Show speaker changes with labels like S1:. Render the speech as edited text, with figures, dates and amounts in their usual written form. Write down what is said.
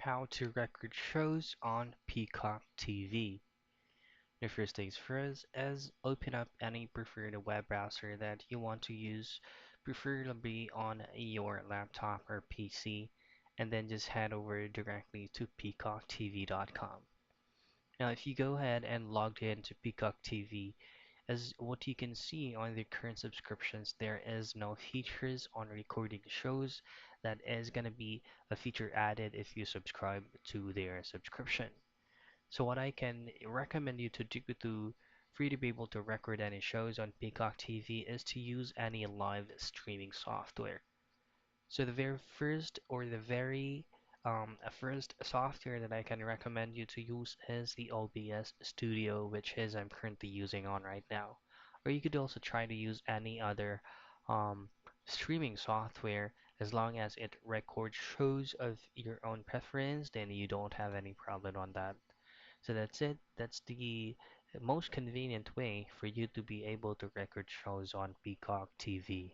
S1: how to record shows on Peacock TV. The first things first is open up any preferred web browser that you want to use, preferably on your laptop or PC, and then just head over directly to peacocktv.com. Now, if you go ahead and log in to Peacock TV, as what you can see on the current subscriptions, there is no features on recording shows. That is going to be a feature added if you subscribe to their subscription. So what I can recommend you to do to for you to be able to record any shows on Peacock TV is to use any live streaming software. So the very first or the very first software that I can recommend you to use is the OBS Studio, which is I'm currently using on right now. Or you could also try to use any other um, streaming software as long as it records shows of your own preference, then you don't have any problem on that. So that's it. That's the most convenient way for you to be able to record shows on Peacock TV.